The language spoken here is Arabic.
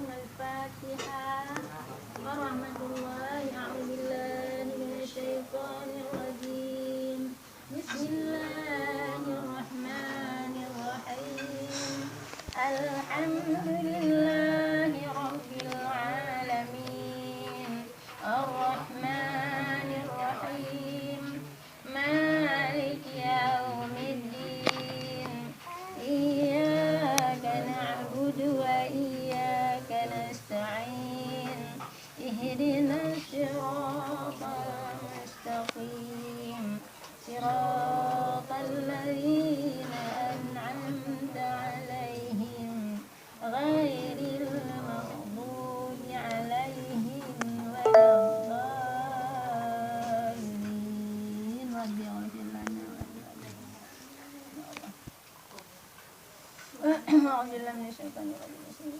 الفاتحة. ورحمة الله. أعوذ بالله من الشيطان الرجيم. بسم الله الرحمن الرحيم. الحمد لله رب العالمين. الرحمن الرحيم. مالك يوم الدين. إياك نعبد وإياك نستعين. اهدنا الصراط المستقيم. صراط الذين أنعمت عليهم غير المغضوب عليهم ولا الضالين. رب اغفر لنا أعوذ بالله من الشيطان الرجيم.